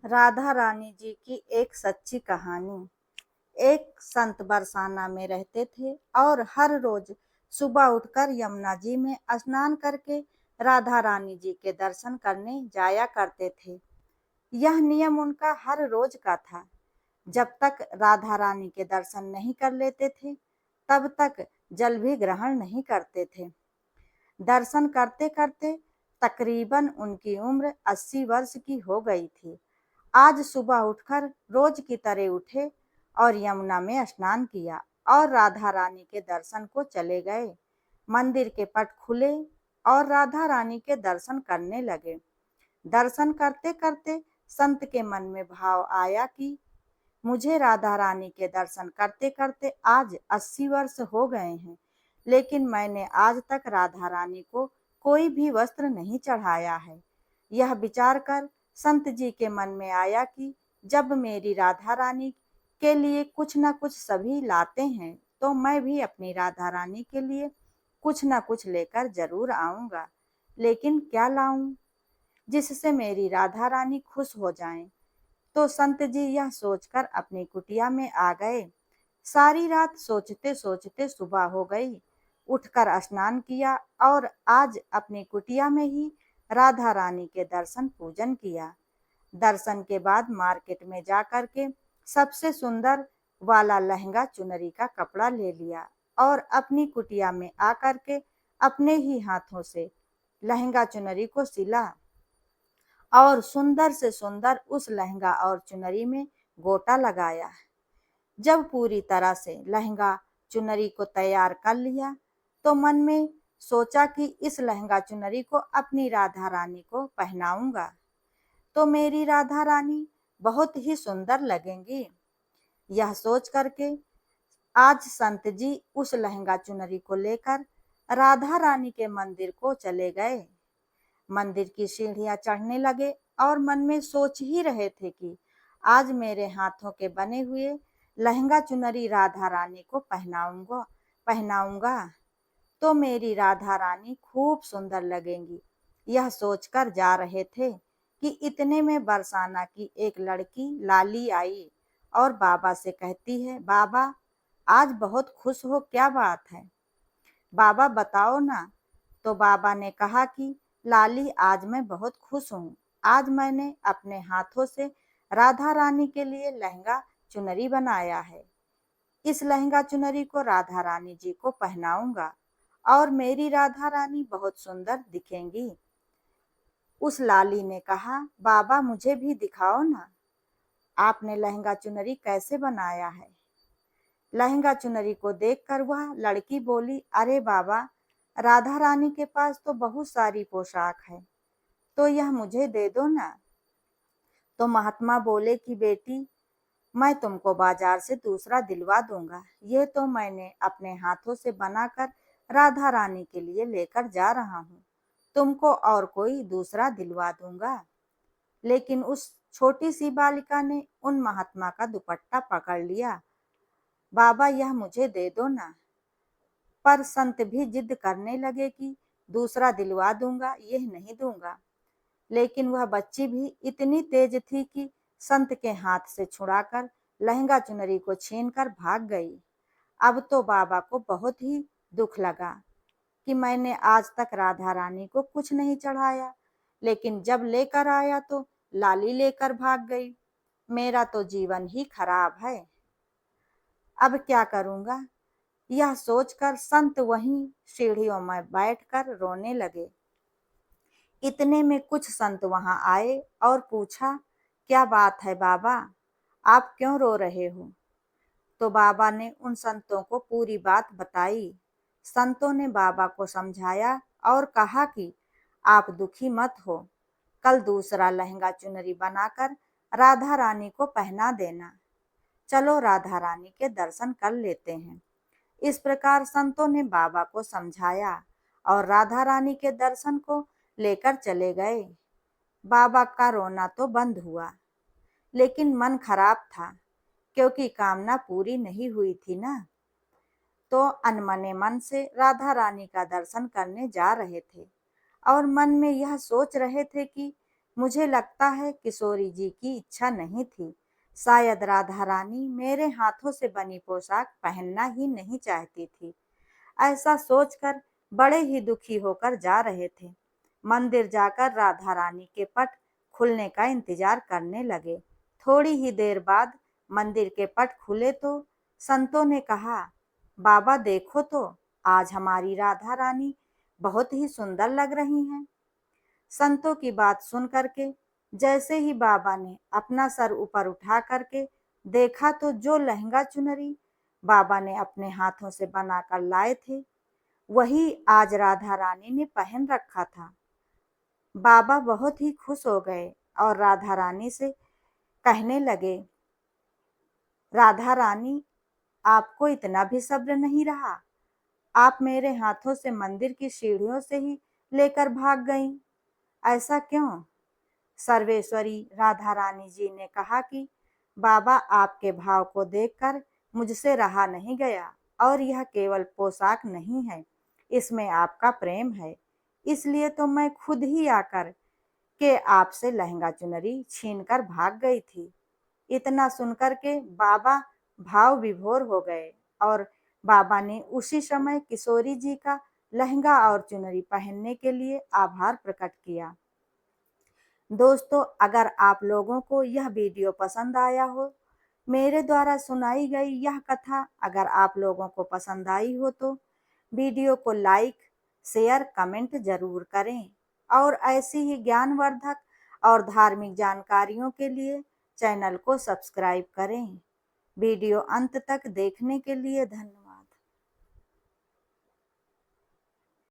राधा रानी जी की एक सच्ची कहानी। एक संत बरसाना में रहते थे और हर रोज सुबह उठकर यमुना जी में स्नान करके राधा रानी जी के दर्शन करने जाया करते थे। यह नियम उनका हर रोज का था। जब तक राधा रानी के दर्शन नहीं कर लेते थे, तब तक जल भी ग्रहण नहीं करते थे। दर्शन करते करते तकरीबन उनकी उम्र 80 वर्ष की हो गई थी। आज सुबह उठकर रोज की तरह उठे और यमुना में स्नान किया और राधा रानी के दर्शन को चले गए। मंदिर के पट खुले और राधा रानी के दर्शन करने लगे। दर्शन करते करते संत के मन में भाव आया कि मुझे राधा रानी के दर्शन करते करते आज 80 वर्ष हो गए हैं, लेकिन मैंने आज तक राधा रानी को कोई भी वस्त्र नहीं चढ़ाया है। यह विचार कर संत जी के मन में आया कि जब मेरी राधा रानी के लिए कुछ न कुछ सभी लाते हैं, तो मैं भी अपनी राधा रानी के लिए कुछ न कुछ लेकर जरूर आऊंगा। लेकिन क्या लाऊं जिससे मेरी राधा रानी खुश हो जाएं? तो संत जी यह सोचकर अपनी कुटिया में आ गए। सारी रात सोचते सोचते सुबह हो गई। उठकर स्नान किया और आज अपनी कुटिया में ही राधा रानी के दर्शन पूजन किया। दर्शन के बाद मार्केट में जा कर के सबसे सुंदर वाला लहंगा चुनरी का कपड़ा ले लिया और अपनी कुटिया में आकर के अपने ही हाथों से लहंगा चुनरी को सिला और सुंदर से सुंदर उस लहंगा और चुनरी में गोटा लगाया। जब पूरी तरह से लहंगा चुनरी को तैयार कर लिया, तो मन में सोचा कि इस लहंगा चुनरी को अपनी राधा रानी को पहनाऊंगा, तो मेरी राधा रानी बहुत ही सुंदर लगेंगी। यह सोच करके आज संत जी उस लहंगा चुनरी को लेकर राधा रानी के मंदिर को चले गए। मंदिर की सीढ़ियां चढ़ने लगे और मन में सोच ही रहे थे कि आज मेरे हाथों के बने हुए लहंगा चुनरी राधा रानी को पहनाऊंगा पहनाऊंगा तो मेरी राधा रानी खूब सुंदर लगेंगी। यह सोचकर जा रहे थे कि इतने में बरसाना की एक लड़की लाली आई और बाबा से कहती है, बाबा आज बहुत खुश हो, क्या बात है? बाबा बताओ ना। तो बाबा ने कहा कि लाली आज मैं बहुत खुश हूँ। आज मैंने अपने हाथों से राधा रानी के लिए लहंगा चुनरी बनाया है। इस लहंगा चुनरी को राधा रानी जी को पहनाऊंगा और मेरी राधा रानी बहुत सुंदर दिखेंगी। उस लाली ने कहा, बाबा मुझे भी दिखाओ ना, आपने लहंगा चुनरी कैसे बनाया है? लहंगा चुनरी को देखकर वह लड़की बोली, अरे बाबा, राधा रानी के पास तो बहुत सारी पोशाक है, तो यह मुझे दे दो ना। तो महात्मा बोले कि बेटी, मैं तुमको बाजार से दूसरा दिलवा दूंगा। ये तो मैंने अपने हाथों से बनाकर राधा रानी के लिए लेकर जा रहा हूँ। तुमको और कोई दूसरा दिलवा दूंगा। लेकिन उस छोटी सी बालिका ने उन महात्मा का दुपट्टा पकड़ लिया। बाबा यह मुझे दे दो ना। पर संत भी जिद करने लगे कि दूसरा दिलवा दूंगा, यह नहीं दूंगा। लेकिन वह बच्ची भी इतनी तेज थी कि संत के हाथ से छुड़ाकर लहंगा चुनरी को छीनकर भाग गई। अब तो बाबा को बहुत ही दुख लगा कि मैंने आज तक राधा रानी को कुछ नहीं चढ़ाया, लेकिन जब लेकर आया तो लाली लेकर भाग गई। मेरा तो जीवन ही खराब है, अब क्या करूंगा? यह सोचकर संत वहीं सीढ़ियों में बैठकर रोने लगे। इतने में कुछ संत वहां आए और पूछा, क्या बात है बाबा, आप क्यों रो रहे हो? तो बाबा ने उन संतों को पूरी बात बताई। संतों ने बाबा को समझाया और कहा कि आप दुखी मत हो, कल दूसरा लहंगा चुनरी बनाकर राधा रानी को पहना देना। चलो राधा रानी के दर्शन कर लेते हैं। इस प्रकार संतों ने बाबा को समझाया और राधा रानी के दर्शन को लेकर चले गए। बाबा का रोना तो बंद हुआ, लेकिन मन खराब था, क्योंकि कामना पूरी नहीं हुई थी ना। तो अनमने मन से राधा रानी का दर्शन करने जा रहे थे और मन में यह सोच रहे थे कि मुझे लगता है किशोरी जी की इच्छा नहीं थी। शायद राधा रानी मेरे हाथों से बनी पोशाक पहनना ही नहीं चाहती थी। ऐसा सोचकर बड़े ही दुखी होकर जा रहे थे। मंदिर जाकर राधा रानी के पट खुलने का इंतजार करने लगे। थोड़ी ही देर बाद मंदिर के पट खुले तो संतों ने कहा, बाबा देखो तो, आज हमारी राधा रानी बहुत ही सुंदर लग रही हैं। संतों की बात सुन करके जैसे ही बाबा ने अपना सर ऊपर उठा करके देखा तो जो लहंगा चुनरी बाबा ने अपने हाथों से बनाकर लाए थे, वही आज राधा रानी ने पहन रखा था। बाबा बहुत ही खुश हो गए और राधा रानी से कहने लगे, राधा रानी, आपको इतना भी सब्र नहीं रहा? आप मेरे हाथों से मंदिर की सीढ़ियों से ही लेकर भाग गईं। ऐसा क्यों? सर्वेश्वरी राधा रानी जी ने कहा कि बाबा, आपके भाव को देखकर मुझसे रहा नहीं गया और यह केवल पोशाक नहीं है, इसमें आपका प्रेम है। इसलिए तो मैं खुद ही आकर के आपसे लहंगा चुनरी छीनकर भाग गई थी। इतना सुनकर के बाबा भाव विभोर हो गए और बाबा ने उसी समय किशोरी जी का लहंगा और चुनरी पहनने के लिए आभार प्रकट किया। दोस्तों, अगर आप लोगों को यह वीडियो पसंद आया हो, मेरे द्वारा सुनाई गई यह कथा अगर आप लोगों को पसंद आई हो तो वीडियो को लाइक, शेयर, कमेंट जरूर करें और ऐसी ही ज्ञानवर्धक और धार्मिक जानकारियों के लिए चैनल को सब्सक्राइब करें। वीडियो अंत तक देखने के लिए धन्यवाद।